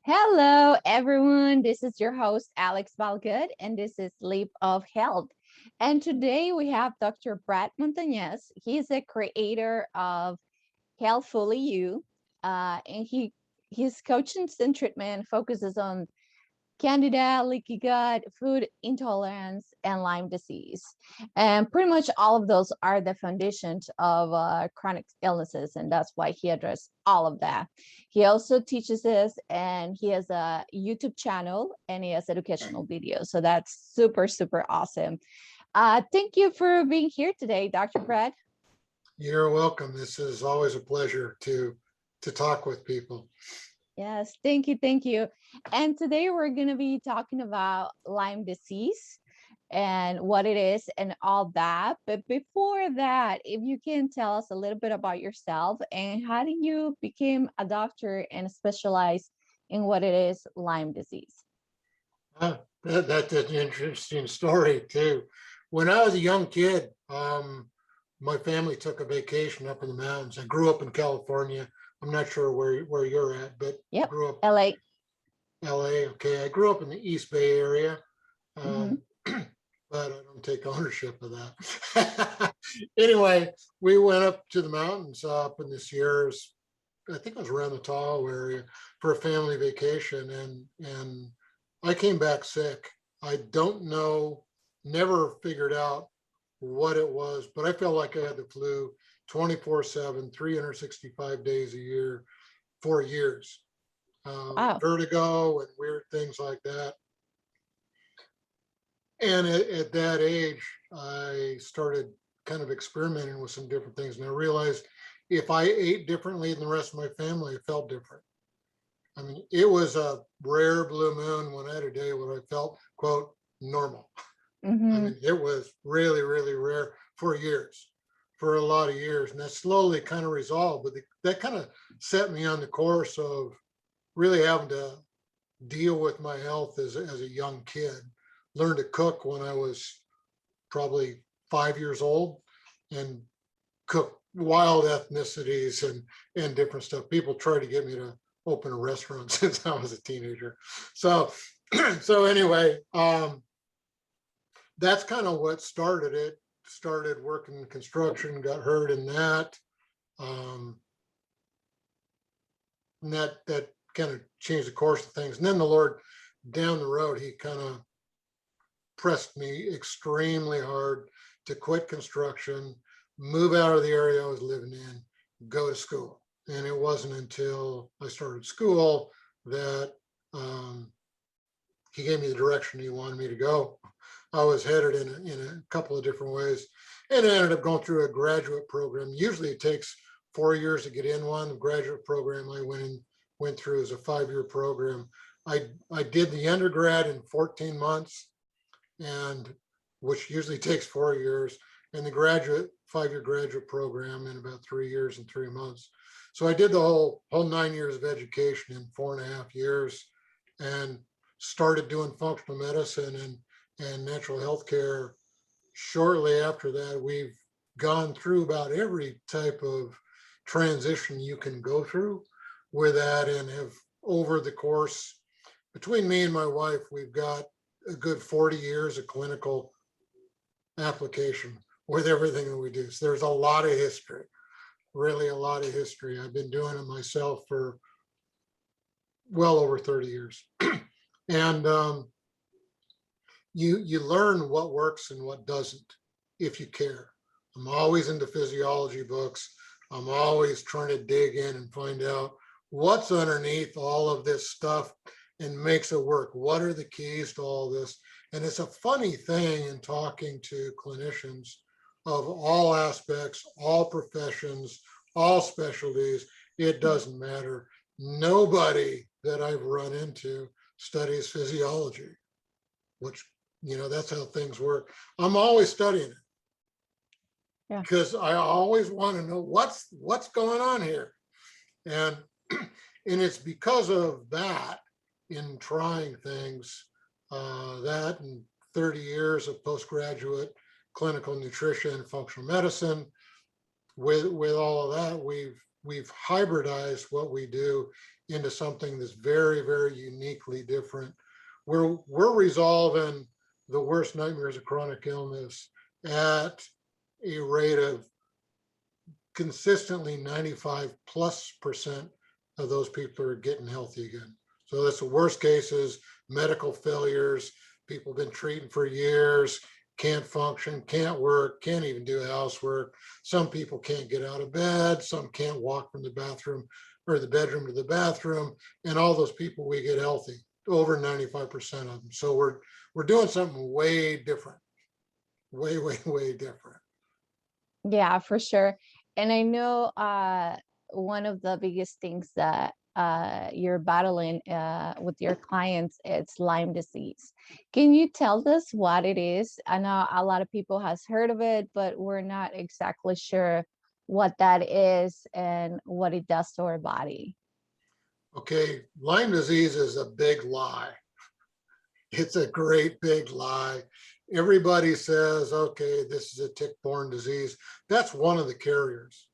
Hello, everyone. This is your host, Alex Valgood, and this is Leap of Health. And today we have Dr. Brad Montañez. He's a creator of Healthfully You, and his coaching and treatment focuses on Candida, leaky gut, food intolerance, and Lyme disease. And pretty much all of those are the foundations of chronic illnesses. And that's why he addressed all of that. He also teaches us, and he has a YouTube channel and he has educational videos. So that's super, super awesome. Thank you for being here today, Dr. Brad. You're welcome. This is always a pleasure to talk with people. Yes, thank you, thank you. And today we're going to be talking about Lyme disease and what it is and all that. But before that, if you can tell us a little bit about yourself and how did you become a doctor and specialize in what it is, Lyme disease? That's an interesting story too. When I was a young kid, my family took a vacation up in the mountains. I grew up in California. I'm not sure where you're at, but I Yep, grew up LA. LA. Okay, I grew up in the East Bay area, Mm-hmm. but I don't take ownership of that. Anyway, we went up to the mountains up in the Sierras. I think it was around the Tahoe area for a family vacation, and I came back sick. I don't know, never figured out what it was, but I felt like I had the flu 24/7, 365 days a year for years. Wow. Vertigo and weird things like that. And at that age, I started kind of experimenting with some different things. And I realized if I ate differently than the rest of my family, it felt different. I mean, it was a rare blue moon when I had a day when I felt, quote, normal. I Mm-hmm. mean, it was really, really rare for years, for a lot of years. And that slowly kind of resolved, but that kind of set me on the course of really having to deal with my health as a young kid. Learned to cook when I was probably 5 years old and cook wild ethnicities and different stuff. People tried to get me to open a restaurant since I was a teenager. So so anyway, that's kind of what started it. Started working in construction, got hurt in that. Um, and that kind of changed the course of things. And then the Lord down the road, he kind of pressed me extremely hard to quit construction, move out of the area I was living in, go to school. And it wasn't until I started school that he gave me the direction he wanted me to go. I was headed in a couple of different ways, and I ended up going through a graduate program. Usually it takes 4 years to get in one. The graduate program I went through is a 5-year program. I did the undergrad in 14 months, and which usually takes 4 years, and the graduate 5-year graduate program in about 3 years and 3 months. So I did the whole 9 years of education in 4.5 years, and started doing functional medicine and natural health care. Shortly after that, we've gone through about every type of transition you can go through with that, and have over the course between me and my wife, we've got a good 40 years of clinical application with everything that we do. So there's a lot of history, really a lot of history. I've been doing it myself for well over 30 years. And you learn what works and what doesn't if you care. I'm always into physiology books. I'm always trying to dig in and find out what's underneath all of this stuff and makes it work. What are the keys to all this? And it's a funny thing in talking to clinicians of all aspects, all professions, all specialties. It doesn't matter. Nobody that I've run into studies physiology, which, that's how things work. I'm always studying it. Yeah. Because I always want to know what's going on here. And and it's because of that, in trying things, that and 30 years of postgraduate clinical nutrition and functional medicine, with all of that, we've hybridized what we do into something that's very, very uniquely different. We're resolving the worst nightmares of chronic illness at a rate of consistently 95+% of those people are getting healthy again. So that's the worst cases, medical failures, people have been treating for years, can't function, can't work, can't even do housework. Some people can't get out of bed, some can't walk from the bathroom or the bedroom to the bathroom, and all those people we get healthy, over 95% of them. So we're doing something way different, way, way, way different. Yeah, for sure. And I know one of the biggest things that you're battling with your clients, it's Lyme disease. Can you tell us what it is? I know a lot of people has heard of it, but we're not exactly sure what that is and what it does to our body. Okay, Lyme disease is a big lie. It's a great big lie. Everybody says, okay, this is a tick-borne disease. That's one of the carriers,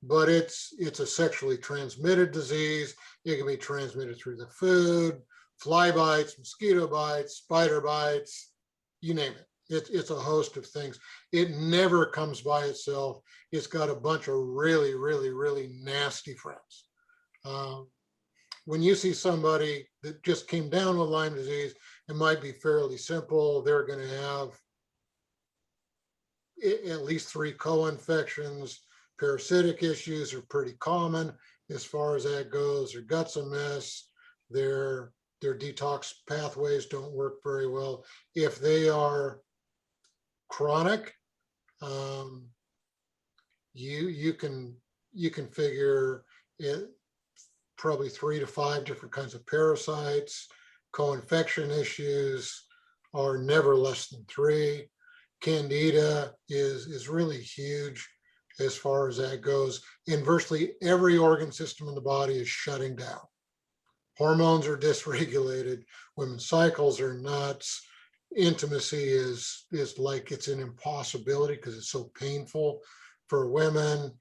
but it's a sexually transmitted disease. It can be transmitted through the food, fly bites, mosquito bites, spider bites, you name it. It's a host of things. It never comes by itself. It's got a bunch of really, really, really nasty friends. Um, when you see somebody that just came down with Lyme disease, it might be fairly simple. They're going to have at least 3 co-infections. Parasitic issues are pretty common as far as that goes. Their gut's a mess. Their detox pathways don't work very well. If they are chronic, um, you can figure it, probably 3 to 5 different kinds of parasites. Co-infection issues are never less than 3. Candida is really huge as far as that goes. Inversely, every organ system in the body is shutting down. Hormones are dysregulated. Women's cycles are nuts. Intimacy is like it's an impossibility because it's so painful for women.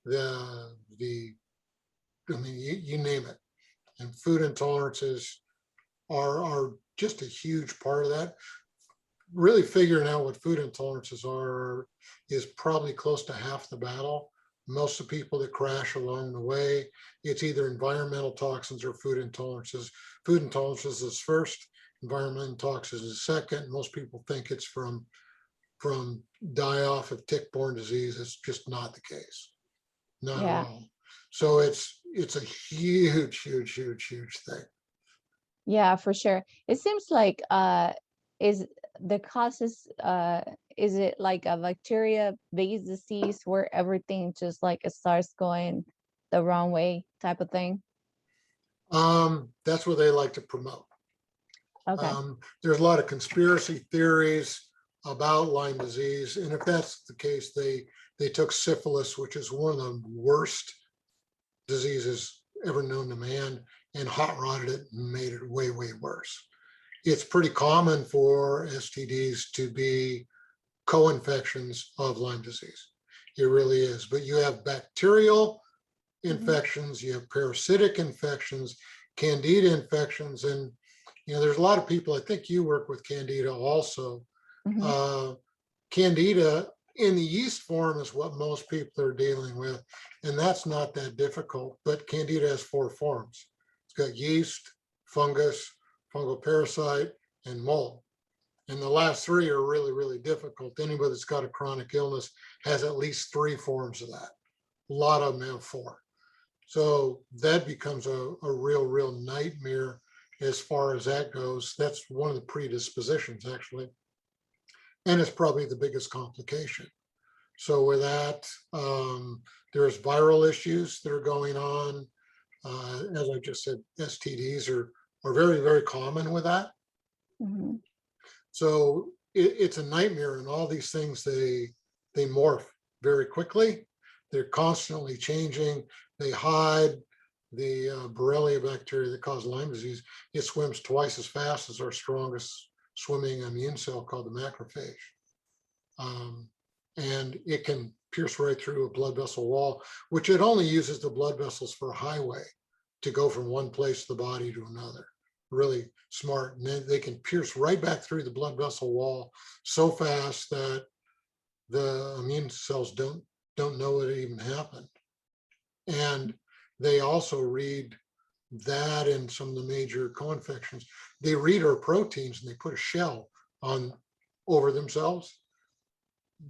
The I mean, you name it. And food intolerances are just a huge part of that. Really figuring out what food intolerances are is probably close to half the battle. Most of the people that crash along the way, it's either environmental toxins or food intolerances. Food intolerances is first, environmental toxins is second. Most people think it's from die-off of tick-borne disease. It's just not the case, not at Yeah. all. So it's a huge, huge, huge, huge thing. Yeah, for sure. It seems like is the causes is it like a bacteria based disease where everything just like starts going the wrong way type of thing? That's what they like to promote. Okay. There's a lot of conspiracy theories about Lyme disease, and if that's the case, they took syphilis, which is one of the worst diseases ever known to man, and hot rodded it and made it way, way worse. It's pretty common for STDs to be co-infections of Lyme disease. It really is. But you have bacterial infections, you have parasitic infections, candida infections, and there's a lot of people, I think you work with candida also. Mm-hmm. Candida in the yeast form is what most people are dealing with, and that's not that difficult, but candida has 4 forms. It's got yeast, fungus, fungal parasite, and mold. And the last 3 are really, really difficult. Anybody that's got a chronic illness has at least 3 forms of that. A lot of them have 4. So that becomes a real, real nightmare as far as that goes. That's one of the predispositions, actually. And it's probably the biggest complication. So with that, there's viral issues that are going on. As I just said, STDs are very, very common with that. Mm-hmm. So it's a nightmare, and all these things, they morph very quickly. They're constantly changing. They hide. The Borrelia bacteria that cause Lyme disease, it swims twice as fast as our strongest swimming immune cell called the macrophage. And it can pierce right through a blood vessel wall, which it only uses the blood vessels for a highway. to go from one place of the body to another. Really smart. And they can pierce right back through the blood vessel wall so fast that the immune cells don't know it even happened. And they also read that in some of the major co-infections. They read our proteins and they put a shell on over themselves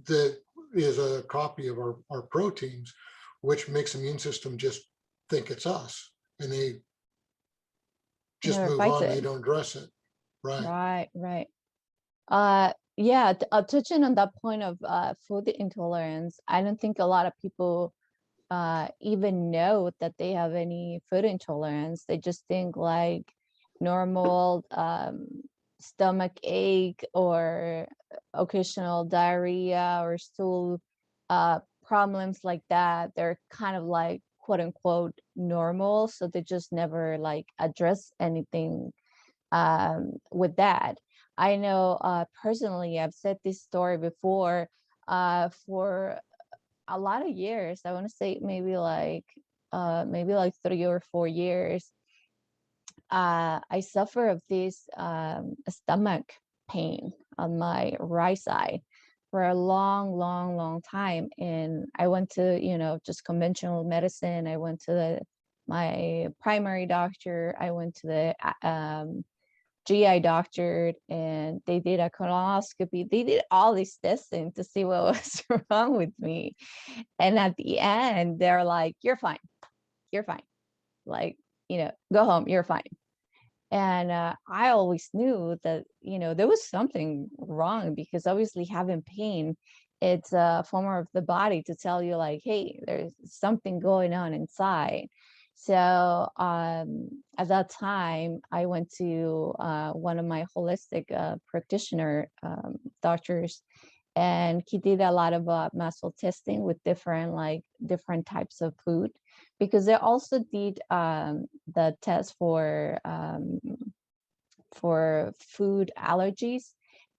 that is a copy of our proteins, which makes the immune system just think it's us, and they just Never move fights on. They it. don't address it. Right. Right. Yeah, touching on that point of food intolerance, I don't think a lot of people even know that they have any food intolerance. They just think like normal stomach ache or occasional diarrhea or stool problems like that. They're kind of like quote unquote normal. So they just never like address anything with that. I know personally, I've said this story before for a lot of years. I want to say maybe like 3 or 4 years. I suffer of this stomach pain on my right side for a long time, and I went to just conventional medicine. I went to my primary doctor. I went to the GI doctor, and they did a colonoscopy. They did all this testing to see what was wrong with me. And at the end, they're like, you're fine. You're fine. Like, go home. You're fine. And I always knew that, there was something wrong, because obviously having pain, it's a form of the body to tell you like, hey, there's something going on inside. So at that time, I went to one of my holistic practitioner doctors, and he did a lot of muscle testing with different types of food, because they also did the test for food allergies.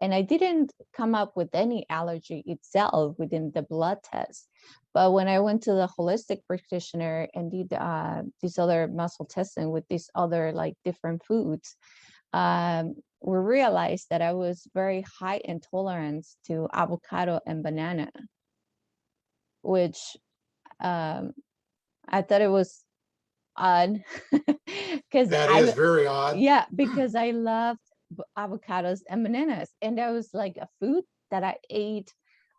And I didn't come up with any allergy itself within the blood test. But when I went to the holistic practitioner and did this other muscle testing with these other like different foods, we realized that I was very high intolerance to avocado and banana, which I thought it was odd because That is I very odd. yeah, because I loved avocados and bananas, and that was like a food that I ate.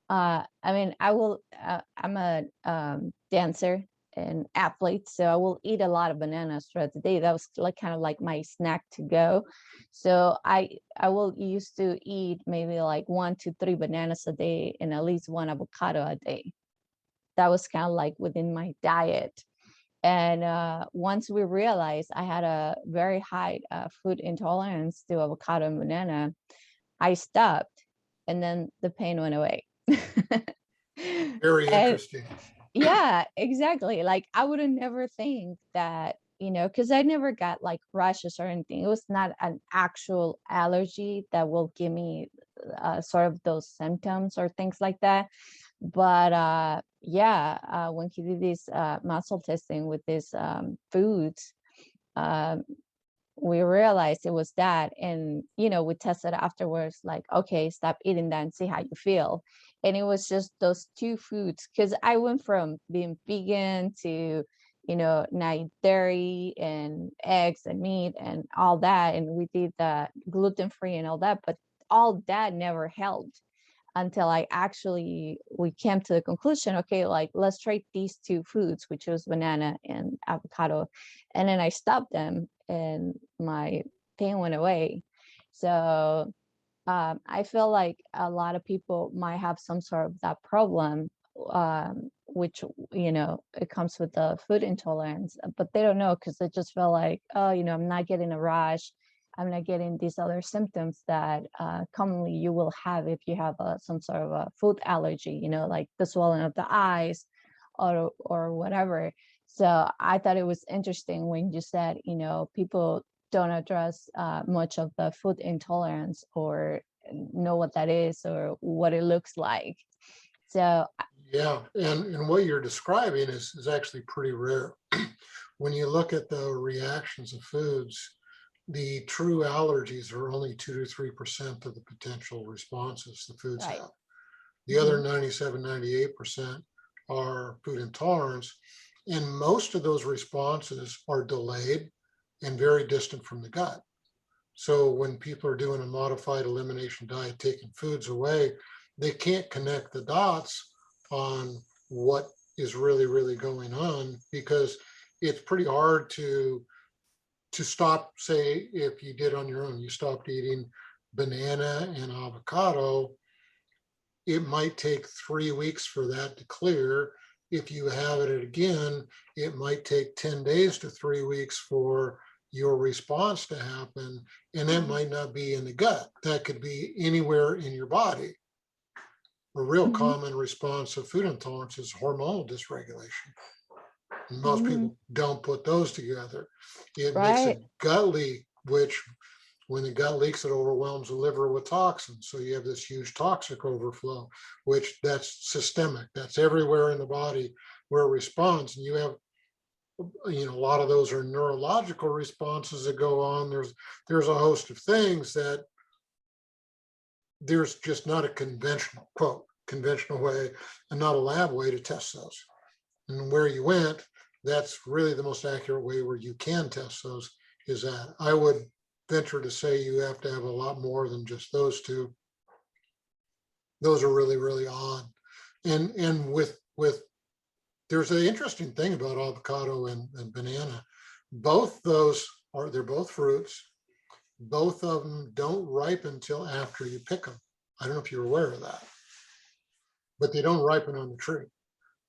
I mean, I'm a dancer and athlete, so I will eat a lot of bananas throughout the day. That was like kind of like my snack to go. So I will used to eat maybe like 1 to 3 bananas a day and at least one avocado a day. That was kind of like within my diet. And once we realized I had a very high food intolerance to avocado and banana, I stopped, and then the pain went away. Very And interesting. yeah, exactly. Like I would have never think that, because I never got like rashes or anything. It was not an actual allergy that will give me sort of those symptoms or things like that. But yeah, when he did this muscle testing with these foods, um, we realized it was that. And we tested afterwards, like, okay, stop eating that and see how you feel. And it was just those two foods, because I went from being vegan to not eat dairy and eggs and meat and all that, and we did the gluten free and all that, but all that never helped until we came to the conclusion, okay, like let's try these two foods, which was banana and avocado. And then I stopped them and my pain went away. So I feel like a lot of people might have some sort of that problem, which, it comes with the food intolerance, but they don't know, because they just feel like, oh, I'm not getting a rash. I'm not getting these other symptoms that commonly you will have if you have some sort of a food allergy, like the swelling of the eyes or whatever. So I thought it was interesting when you said, people don't address much of the food intolerance or know what that is or what it looks like. So Yeah, and what you're describing is actually pretty rare. when you look at the reactions of foods, the true allergies are only 2 to 3% of the potential responses the foods Right. have. The other 97, 98% are food intolerance. And most of those responses are delayed and very distant from the gut. So when people are doing a modified elimination diet, taking foods away, they can't connect the dots on what is really, really going on, because it's pretty hard to stop. Say, if you did on your own, you stopped eating banana and avocado, it might take 3 weeks for that to clear. If you have it again, it might take 10 days to 3 weeks for your response to happen. And that might not be in the gut. That could be anywhere in your body. A real Mm-hmm. common response of food intolerance is hormonal dysregulation. And most Mm-hmm. people don't put those together. It makes a Right. gut leak, which when the gut leaks, it overwhelms the liver with toxins. So you have this huge toxic overflow, which that's systemic. That's everywhere in the body where it responds. And you have, a lot of those are neurological responses that go on. There's a host of things that there's just not a conventional way, and not a lab way to test those. And where you went, that's really the most accurate way where you can test those, is that. I would venture to say you have to have a lot more than just those two. Those are really, really odd. And with there's an interesting thing about avocado and banana. Both those they're both fruits. Both of them don't ripen until after you pick them. I don't know if you're aware of that, but they don't ripen on the tree.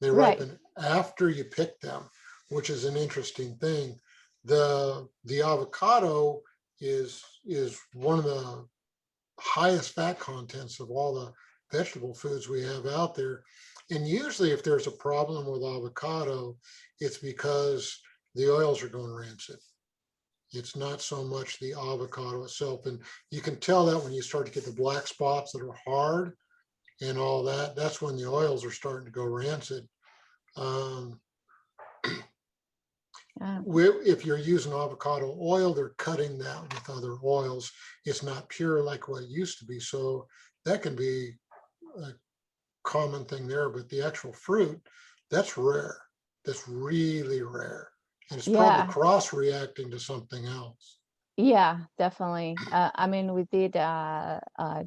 They Right. ripen after you pick them, which is an interesting thing. The avocado is one of the highest fat contents of all the vegetable foods we have out there. And usually if there's a problem with avocado, it's because the oils are going rancid. It's not so much the avocado itself. And you can tell that when you start to get the black spots that are hard and all that, that's when the oils are starting to go rancid. Um, if you're using avocado oil, they're cutting that with other oils. It's not pure like what it used to be. So that can be a common thing there, but the actual fruit, that's rare. That's really rare. And it's probably Yeah. cross-reacting to something else. Yeah, definitely. I mean, we did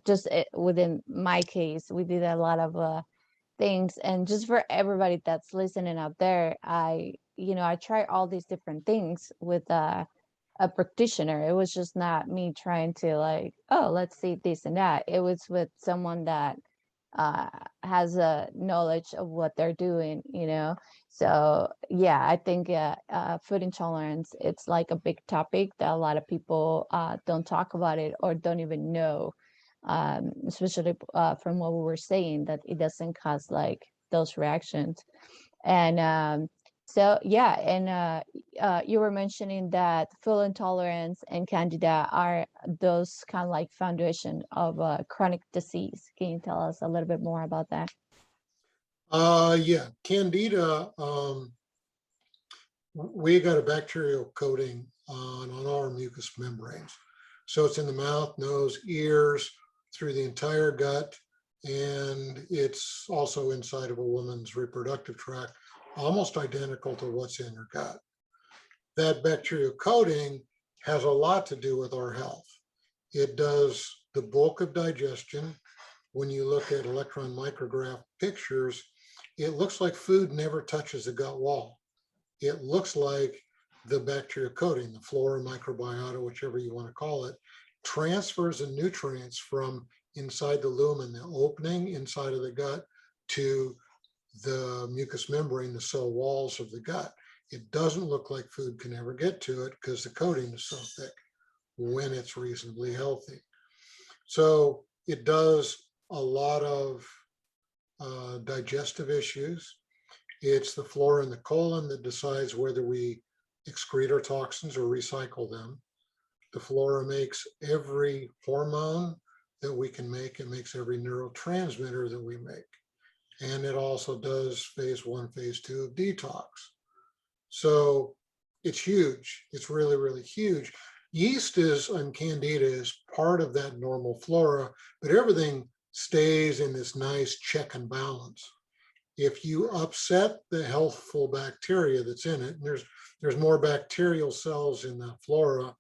just within my case, we did a lot of things, and just for everybody that's listening out there, I try all these different things with a practitioner. It was just not me trying to like, oh, let's see this and that. It was with someone that uh has a knowledge of what they're doing. So yeah, I think food intolerance, it's like a big topic that a lot of people don't talk about it or don't even know, especially from what we were saying, that it doesn't cause like those reactions. And so yeah, and you were mentioning that food intolerance and Candida are those kind of like foundation of chronic disease. Can you tell us a little bit more about that? Yeah, Candida, we got a bacterial coating on our mucous membranes. So it's in the mouth, nose, ears, through the entire gut, and it's also inside of a woman's reproductive tract, almost identical to what's in her gut. That bacterial coating has a lot to do with our health. It does the bulk of digestion. When you look at electron micrograph pictures, it looks like food never touches the gut wall. It looks like the bacterial coating, the flora, microbiota, whichever you want to call it, transfers the nutrients from inside the lumen, the opening inside of the gut, to the mucous membrane, the cell walls of the gut. It doesn't look like food can ever get to it because the coating is so thick when it's reasonably healthy. So it does a lot of digestive issues. It's the flora in the colon that decides whether we excrete our toxins or recycle them. The flora makes every hormone that we can make. It makes every neurotransmitter that we make. And it also does phase 1, phase 2 of detox. So it's huge. It's really, really huge. Yeast is, and Candida is part of that normal flora, but everything stays in this nice check and balance. If you upset the healthful bacteria that's in it, and there's more bacterial cells in the flora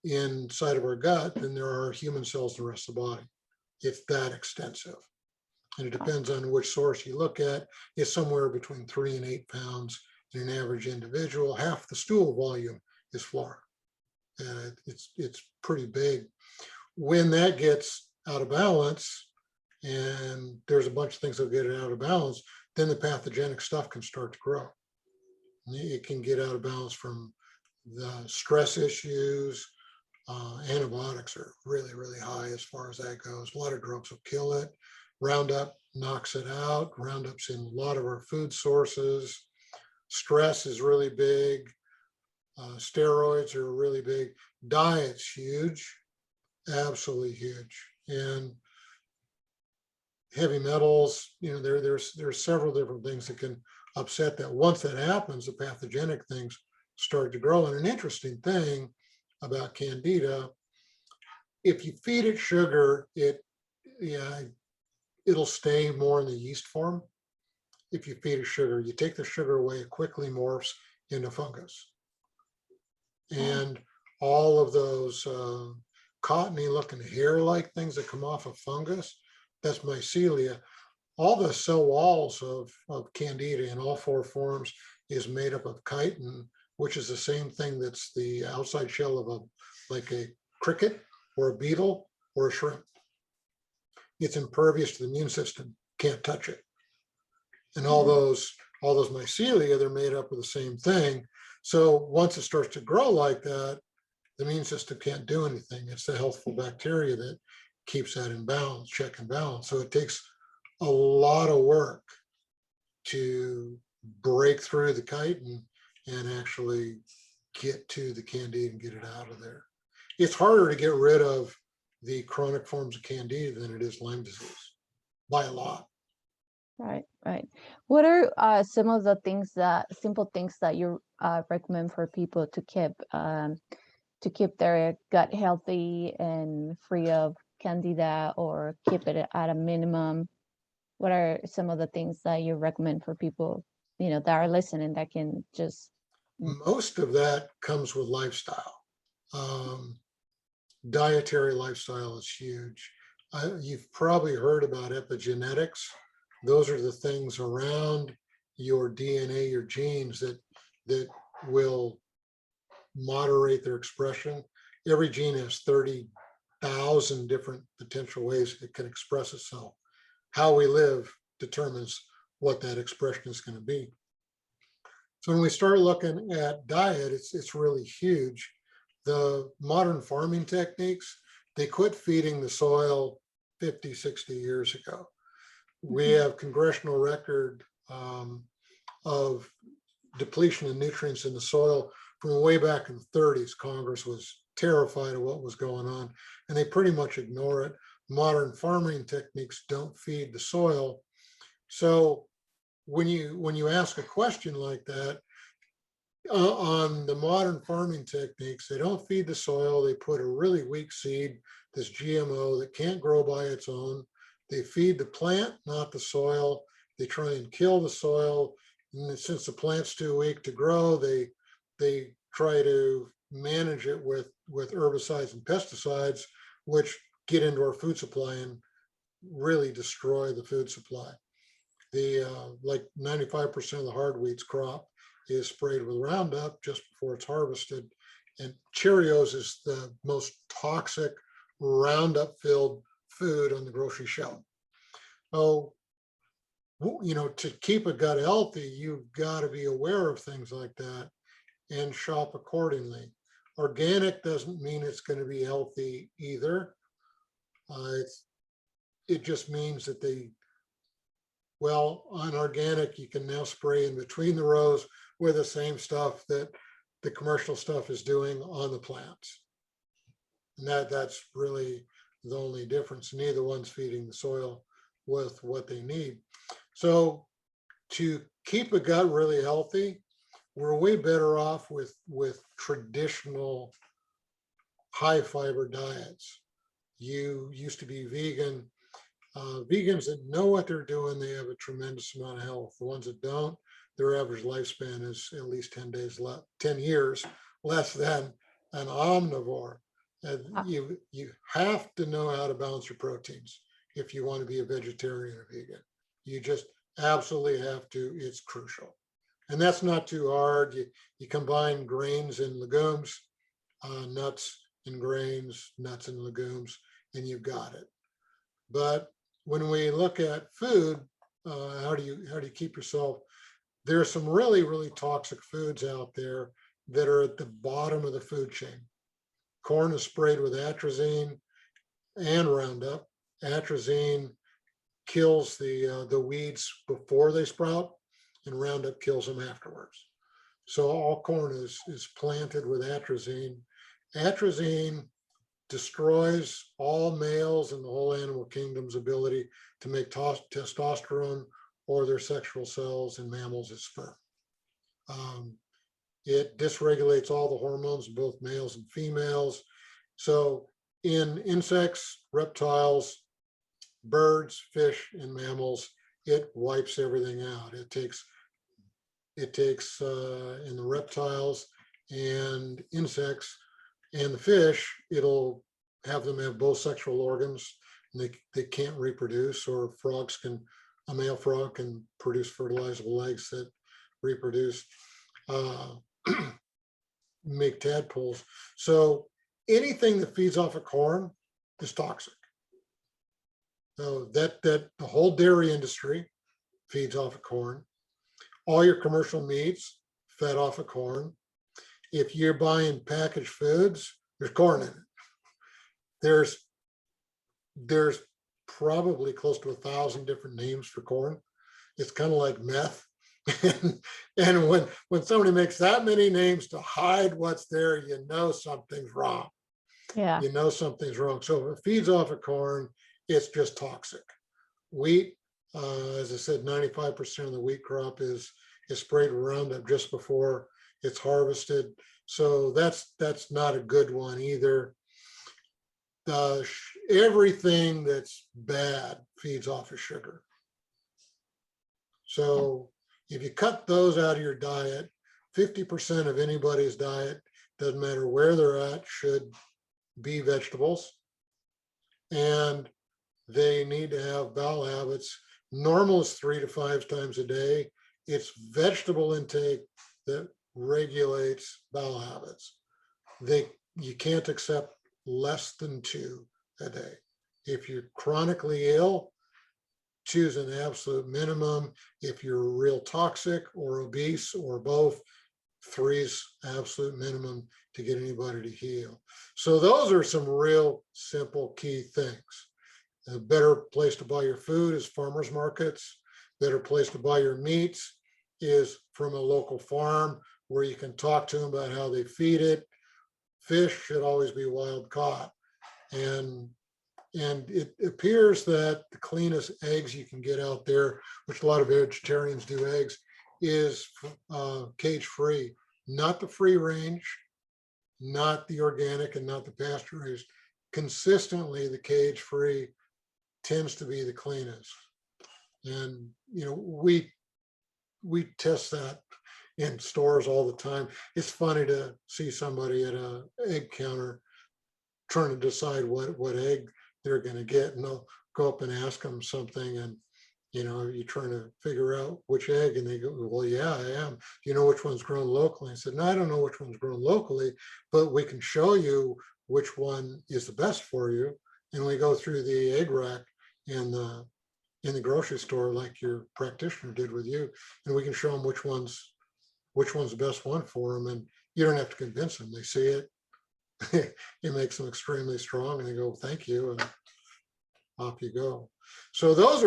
inside of our gut than there are human cells in the rest of the body. It's that extensive. And it depends on which source you look at. It's somewhere between 3 and 8 pounds in an average individual. Half the stool volume is flora. And it's pretty big. When that gets out of balance, and there's a bunch of things that get it out of balance, then the pathogenic stuff can start to grow. It can get out of balance from the stress issues. Antibiotics are really, really high as far as that goes. A lot of drugs will kill it. Roundup knocks it out. Roundup's in a lot of our food sources. Stress is really big. Steroids are really big. Diet's huge, absolutely huge. And heavy metals, there's several different things that can upset that. Once that happens, the pathogenic things start to grow. And an interesting thing about Candida, if you feed it sugar, it'll stay more in the yeast form. If you feed it sugar, you take the sugar away, it quickly morphs into fungus. And all of those cottony looking hair-like things that come off of fungus, that's mycelia. All the cell walls of Candida in all 4 forms is made up of chitin, which is the same thing that's the outside shell of like a cricket or a beetle or a shrimp. It's impervious to the immune system, can't touch it. And all those mycelia, they're made up of the same thing. So once it starts to grow like that, the immune system can't do anything. It's the healthful bacteria that keeps that in balance, check and balance. So it takes a lot of work to break through the chitin and actually get to the Candida and get it out of there. It's harder to get rid of the chronic forms of Candida than it is Lyme disease, by a lot. Right, right. What are some of the simple things that you recommend for people to keep their gut healthy and free of Candida, or keep it at a minimum? What are some of the things that you recommend for people, that are listening, that can just... Most of that comes with lifestyle. Dietary lifestyle is huge. You've probably heard about epigenetics. Those are the things around your DNA, your genes that will moderate their expression. Every gene has 30,000 different potential ways it can express itself. How we live determines what that expression is going to be. So when we start looking at diet, it's really huge. The modern farming techniques, they quit feeding the soil 50, 60 years ago. We have congressional record of depletion of nutrients in the soil from way back in the 30s. Congress was terrified of what was going on, and they pretty much ignore it. Modern farming techniques don't feed the soil. So when you ask a question like that, on the modern farming techniques, they don't feed the soil. They put a really weak seed, this GMO that can't grow by its own. They feed the plant, not the soil. They try and kill the soil. And since the plant's too weak to grow, they try to manage it with herbicides and pesticides, which get into our food supply and really destroy the food supply. Like 95% of the hard wheats crop is sprayed with Roundup just before it's harvested. And Cheerios is the most toxic Roundup-filled food on the grocery shelf. So, to keep a gut healthy, you've got to be aware of things like that and shop accordingly. Organic doesn't mean it's going to be healthy either. It just means that on organic, you can now spray in between the rows with the same stuff that the commercial stuff is doing on the plants. And that's really the only difference. Neither one's feeding the soil with what they need. So to keep a gut really healthy, we're way better off with traditional high fiber diets. You used to be vegan. Vegans that know what they're doing, they have a tremendous amount of health. The ones that don't, their average lifespan is at least 10 days less, 10 years less than an omnivore. And Uh, you have to know how to balance your proteins if you want to be a vegetarian or vegan. You just absolutely have to. It's crucial. And that's not too hard. You combine grains and legumes, nuts and grains, nuts and legumes, and you've got it. But when we look at food, how do you keep yourself? There are some really toxic foods out there that are at the bottom of the food chain. Corn is sprayed with atrazine and Roundup. Atrazine kills the weeds before they sprout, and Roundup kills them afterwards. So all corn is planted with atrazine. Atrazine destroys all males in the whole animal kingdom's ability to make testosterone or their sexual cells in mammals as sperm. Um, it dysregulates all the hormones in both males and females. So in insects, reptiles, birds, fish, and mammals, it wipes everything out. It takes in the reptiles and insects and the fish, it'll have them have both sexual organs, and they can't reproduce, or a male frog can produce fertilizable eggs that reproduce, uh, make tadpoles. So anything that feeds off of corn is toxic. So that the whole dairy industry feeds off of corn. All your commercial meats fed off of corn. If you're buying packaged foods, there's corn in it. There's probably close to 1,000 different names for corn. It's kind of like meth. And when somebody makes that many names to hide what's there, you know something's wrong. yeah. You know something's wrong. So if it feeds off of corn, it's just toxic. Wheat, as I said, 95% of the wheat crop is sprayed with Roundup just before it's harvested. So that's not a good one either. Everything that's bad feeds off of sugar. So if you cut those out of your diet, 50% of anybody's diet, doesn't matter where they're at, should be vegetables. And they need to have bowel habits. Normal is 3 to 5 times a day. It's vegetable intake that regulates bowel habits. You can't accept less than 2 a day. If you're chronically ill, 2 is an absolute minimum. If you're real toxic or obese or both, 3 is absolute minimum to get anybody to heal. So those are some real simple key things. A better place to buy your food is farmers markets. Better place to buy your meats is from a local farm where you can talk to them about how they feed it. Fish should always be wild caught. And it appears that the cleanest eggs you can get out there, which a lot of vegetarians do eggs, is cage free, not the free range, not the organic, and not the pasture raised. Consistently, the cage free tends to be the cleanest. And we test that in stores all the time. It's funny to see somebody at a egg counter trying to decide what egg they're going to get, and they'll go up and ask them something, and you're trying to figure out which egg, and they go, well, yeah, I am. Do you know which one's grown locally? I said, no, I don't know which one's grown locally, but we can show you which one is the best for you. And we go through the egg rack in the grocery store, like your practitioner did with you, and we can show them which one's the best one for them. And you don't have to convince them. They see it. It makes them extremely strong, and they go, thank you, and off you go. So those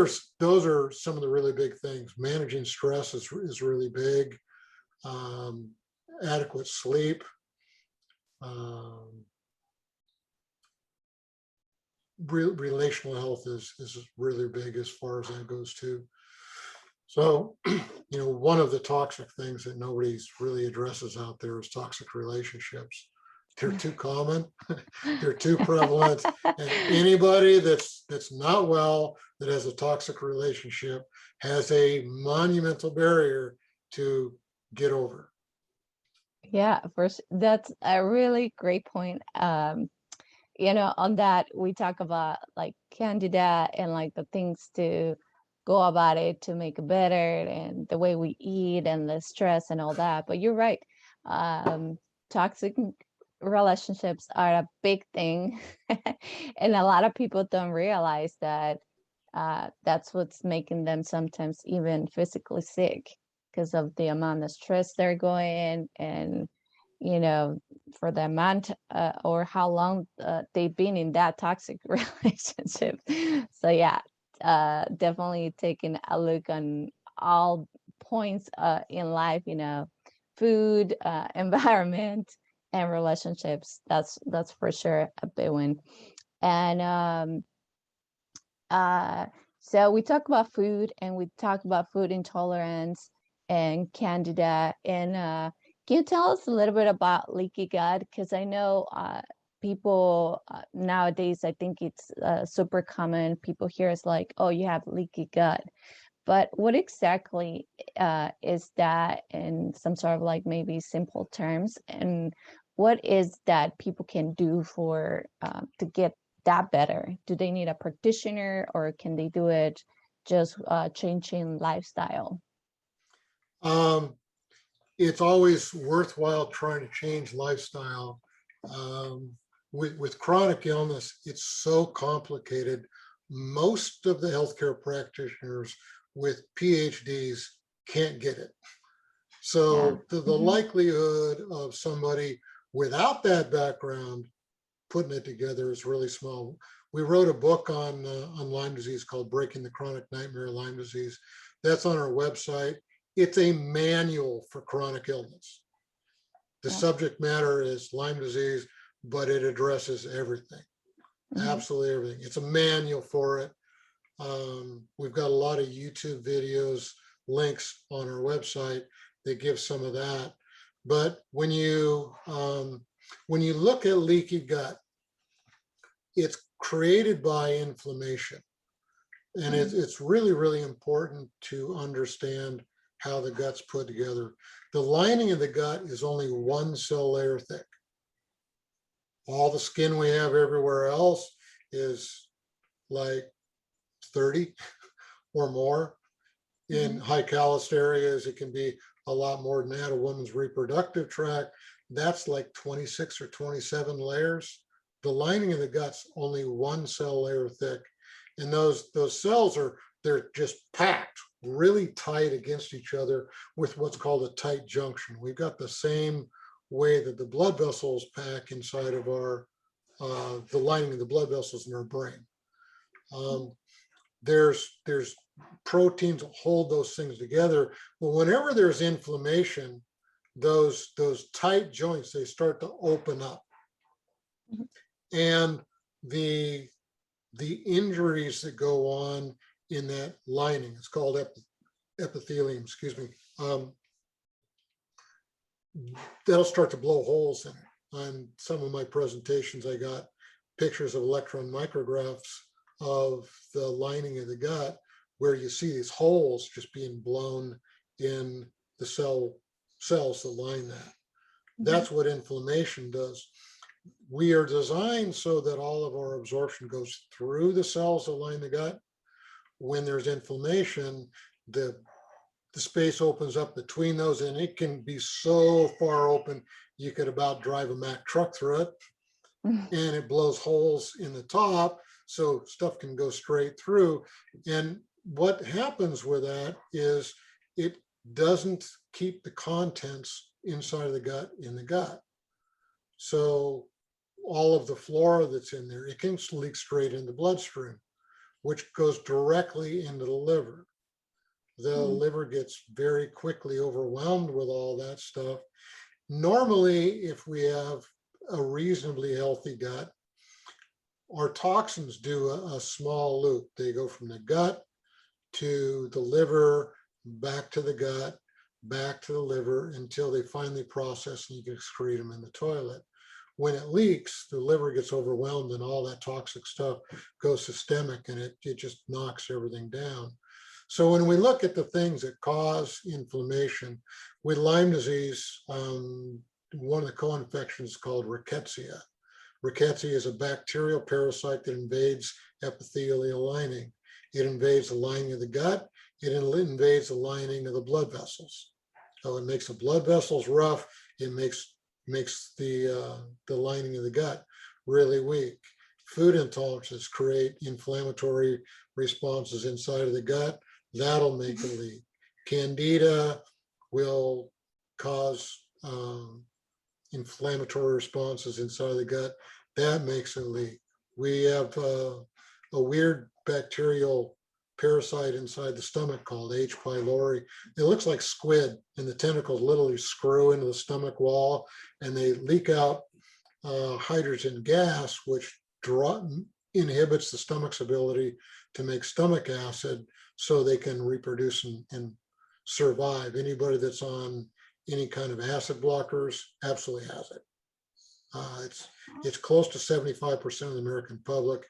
are some of the really big things. Managing stress is really big. Adequate sleep. Relational health is really big as far as that goes too. So, one of the toxic things that nobody's really addresses out there is toxic relationships. They're too common, they're too prevalent, and anybody that's not well, that has a toxic relationship, has a monumental barrier to get over. Yeah, first, that's a really great point. On that we talk about like Candida and like the things to go about it to make it better and the way we eat and the stress and all that. But you're right. Toxic relationships are a big thing. And a lot of people don't realize that that's what's making them sometimes even physically sick because of the amount of stress they're going and you know for the amount or how long they've been in that toxic relationship. So yeah, definitely taking a look on all points in life, food, environment, and relationships. That's for sure a big one. And uh, so we talk about food and we talk about food intolerance and Candida. And can you tell us a little bit about leaky gut? Because I know people nowadays, I think it's super common. People hear it's like, oh, you have leaky gut. But what exactly is that in some sort of like maybe simple terms? And what is that people can do for to get that better? Do they need a practitioner or can they do it just changing lifestyle? Um, it's always worthwhile trying to change lifestyle. Um, with chronic illness, it's so complicated. Most of the healthcare practitioners with PhDs can't get it. Yeah. So the likelihood of somebody without that background putting it together is really small. We wrote a book on Lyme disease called Breaking the Chronic Nightmare of Lyme Disease. That's on our website. It's a manual for chronic illness. The Yeah. subject matter is Lyme disease, but it addresses everything, absolutely everything. It's a manual for it. We've got a lot of YouTube videos, links on our website that give some of that. But when you look at leaky gut, it's created by inflammation. And it's really, really important to understand how the gut's put together. The lining of the gut is only one cell layer thick. All the skin we have everywhere else is like 30 or more. In high calloused areas, it can be a lot more than that. A woman's reproductive tract, that's like 26 or 27 layers. The lining of the gut's only one cell layer thick. And those cells they're just packed really tight against each other with what's called a tight junction. We've got the same way that the blood vessels pack inside of our the lining of the blood vessels in our brain. There's proteins that hold those things together. But whenever there's inflammation, those tight joints, they start to open up. And the injuries that go on in that lining, it's called epithelium, excuse me, that'll start to blow holes in it. On some of my presentations, I got pictures of electron micrographs of the lining of the gut where you see these holes just being blown in the cells that line that. That's what inflammation does. We are designed so that all of our absorption goes through the cells that line the gut. When there's inflammation, the space opens up between those, and it can be so far open you could about drive a Mack truck through it, and it blows holes in the top so stuff can go straight through. And what happens with that is it doesn't keep the contents inside of the gut in the gut. So all of the flora that's in there, it can leak straight in the bloodstream, which goes directly into the liver. The liver gets very quickly overwhelmed with all that stuff. Normally, if we have a reasonably healthy gut, our toxins do a small loop. They go from the gut to the liver, back to the gut, back to the liver until they finally process and you can excrete them in the toilet. When it leaks, the liver gets overwhelmed and all that toxic stuff goes systemic and it just knocks everything down. So when we look at the things that cause inflammation, with Lyme disease, one of the co-infections is called rickettsia. Rickettsia is a bacterial parasite that invades epithelial lining. It invades the lining of the gut. It invades the lining of the blood vessels. So it makes the blood vessels rough. It makes the lining of the gut really weak. Food intolerances create inflammatory responses inside of the gut. That'll make it leak. Candida will cause inflammatory responses inside of the gut. That makes it leak. We have a weird bacterial parasite inside the stomach called H. pylori. It looks like squid, and the tentacles literally screw into the stomach wall, and they leak out hydrogen gas, which inhibits the stomach's ability to make stomach acid so they can reproduce and survive. Anybody that's on any kind of acid blockers absolutely has it. It's close to 75% of the American public.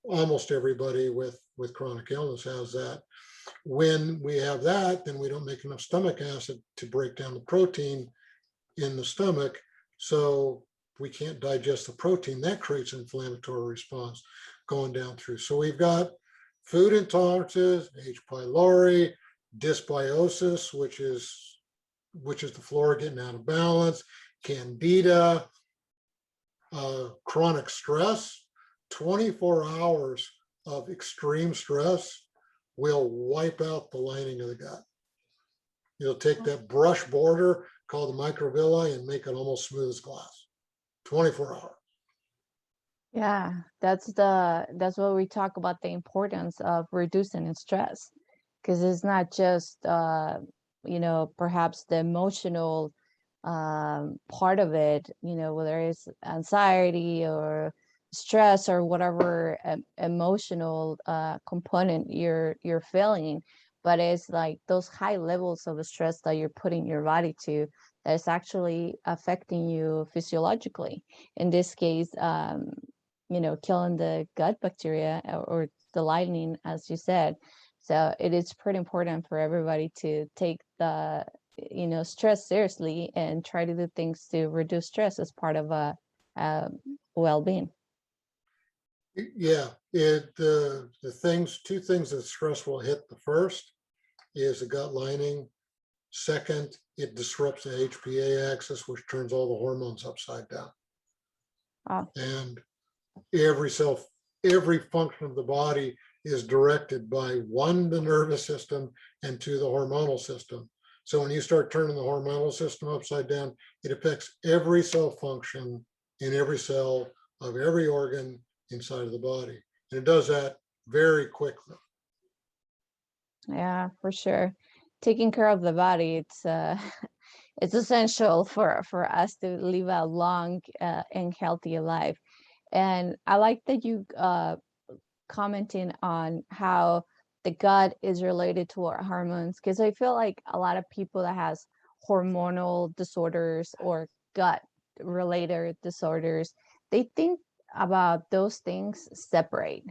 Almost everybody with chronic illness has that. When we have that, then we don't make enough stomach acid to break down the protein in the stomach. So we can't digest the protein. That creates an inflammatory response going down through. So we've got food intolerances, H. pylori, dysbiosis, which is the flora getting out of balance, candida, chronic stress. 24 hours of extreme stress will wipe out the lining of the gut. You'll take that brush border called the microvilli and make it almost smooth as glass. 24 hours. Yeah, that's what we talk about, the importance of reducing stress, because it's not just perhaps the emotional part of it, whether it's anxiety or stress or whatever emotional component you're feeling, but it's like those high levels of stress that you're putting your body to that's actually affecting you physiologically. In this case, killing the gut bacteria or the lining, as you said. So it is pretty important for everybody to take the stress seriously and try to do things to reduce stress as part of a well-being. Yeah, two things that stress will hit. The first is the gut lining. Second, it disrupts the HPA axis, which turns all the hormones upside down. Wow. And every function of the body is directed by one, the nervous system, and two, the hormonal system. So when you start turning the hormonal system upside down, it affects every cell function in every cell of every organ inside of the body. And it does that very quickly. Yeah, for sure. Taking care of the body, it's essential for us to live a long and healthy life. And I like that you commenting on how the gut is related to our hormones, because I feel like a lot of people that has hormonal disorders or gut related disorders, they think about those things separate.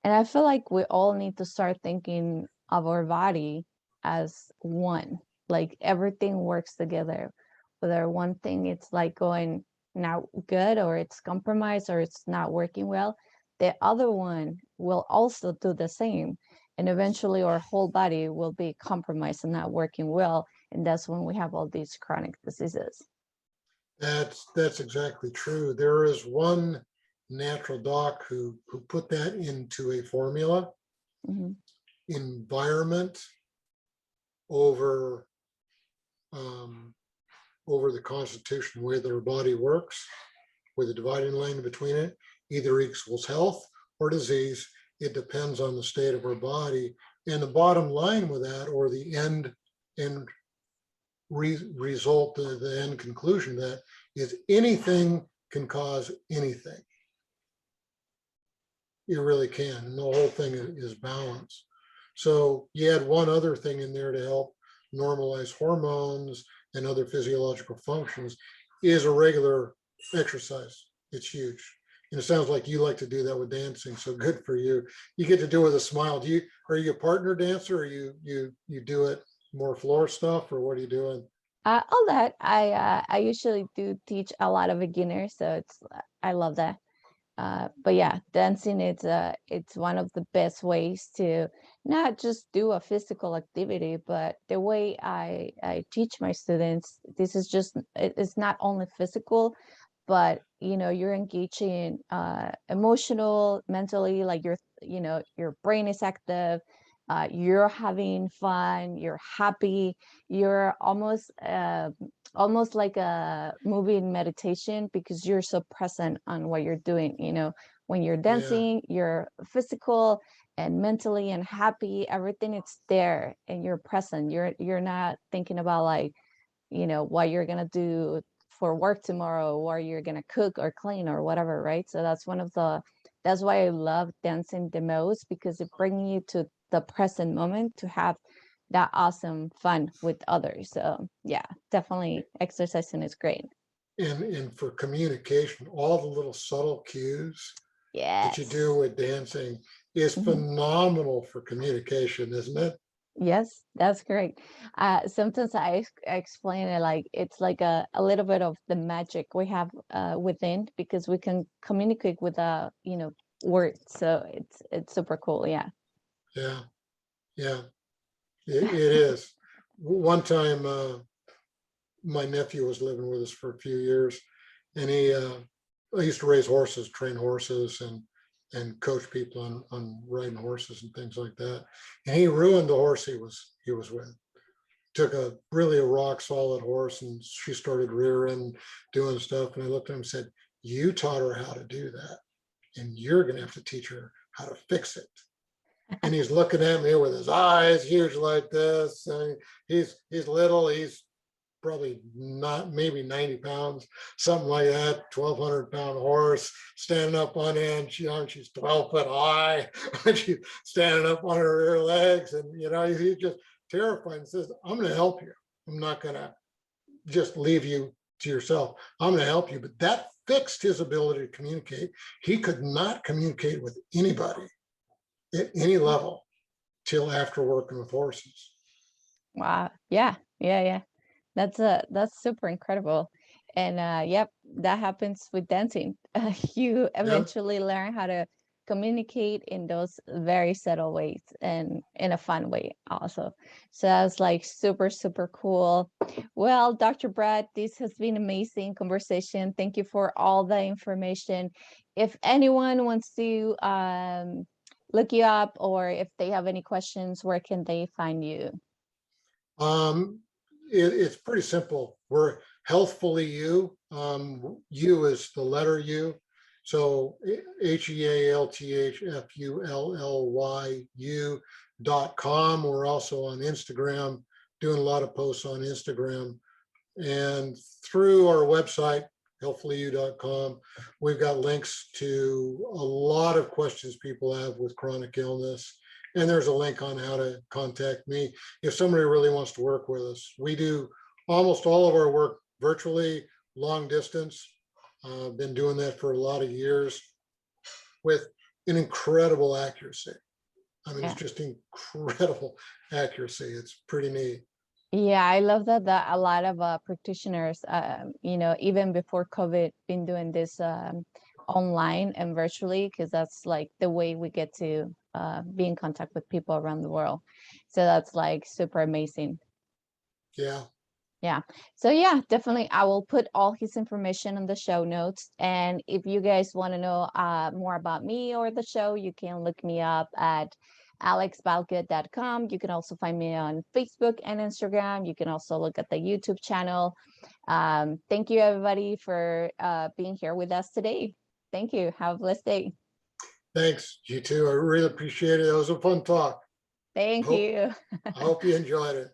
And I feel like we all need to start thinking of our body as one, like everything works together. Whether one thing it's like going not good or it's compromised or it's not working well, the other one will also do the same. And eventually our whole body will be compromised and not working well. And that's when we have all these chronic diseases. That's exactly true. There is one natural doc who put that into a formula. Mm-hmm. Environment over the constitution, the way that our body works, with a dividing line between it, either equals health or disease. It depends on the state of our body. And the bottom line with that, or the end result, the end conclusion, that is anything can cause anything. You really can. And the whole thing is balance. So you add one other thing in there to help normalize hormones and other physiological functions is a regular exercise. It's huge. And it sounds like you like to do that with dancing. So good for you. You get to do it with a smile. Are you a partner dancer, or you do it more floor stuff, or what are you doing? All that I usually do teach a lot of beginners, so I love that. But yeah, dancing it's one of the best ways to not just do a physical activity, but the way I teach my students, this is just it's not only physical, but you're engaging emotional, mentally, like your brain is active, you're having fun, you're happy, you're almost like a movie in meditation, because you're so present on what you're doing. When you're Yeah, dancing, you're physical and mentally and happy, everything it's there, and you're present. You're not thinking about, like, what you're gonna do for work tomorrow, or you're gonna cook or clean or whatever, right? So that's why I love dancing the most, because it brings you to the present moment to have that awesome fun with others. So yeah, definitely exercising is great. and for communication, all the little subtle cues that you do Yes. with dancing is Mhm. phenomenal for communication, isn't it? Yes, that's great. Sometimes I explain it like it's like a little bit of the magic we have within, because we can communicate with words. So it's super cool. Yeah. Yeah, yeah, it is. One time, my nephew was living with us for a few years, and I used to raise horses, train horses, and coach people on riding horses and things like that. And he ruined the horse he was with. Took a rock solid horse, and she started rearing, doing stuff. And I looked at him and said, "You taught her how to do that, and you're going to have to teach her how to fix it." And he's looking at me with his eyes huge like this. And he's little. He's probably not, maybe 90 pounds, something like that, 1,200-pound horse standing up on end. She's 12 foot high. She's standing up on her rear legs. And, he's just terrified and says, "I'm going to help you. I'm not going to just leave you to yourself. I'm going to help you." But that fixed his ability to communicate. He could not communicate with anybody at any level till after working with horses. Wow. Yeah. Yeah. Yeah. That's super incredible. And yep, that happens with dancing. You Yeah. eventually learn how to communicate in those very subtle ways, and in a fun way also. So that's like super, super cool. Well, Dr. Brad, this has been amazing conversation. Thank you for all the information. If anyone wants to look you up, or if they have any questions, where can they find you? Um, it's pretty simple. We're healthfully you. U is the letter U. So HEALTHFULLYU.com. We're also on Instagram, doing a lot of posts on Instagram. And through our website, healthfullyu.com, we've got links to a lot of questions people have with chronic illness. And there's a link on how to contact me if somebody really wants to work with us. We do almost all of our work virtually, long distance. Been doing that for a lot of years with an incredible accuracy. I mean, it's Yeah. just incredible accuracy. It's pretty neat. Yeah, I love that a lot of practitioners, even before COVID, been doing this online and virtually, because that's like the way we get to be in contact with people around the world. So that's like super amazing. Yeah. Yeah. So yeah, definitely I will put all his information on the show notes. And if you guys want to know more about me or the show, you can look me up at alexbalgood.com. You can also find me on Facebook and Instagram. You can also look at the YouTube channel. Thank you everybody for being here with us today. Thank you. Have a blessed day. Thanks. You too. I really appreciate it. It was a fun talk. Thank Hope you. I hope you enjoyed it.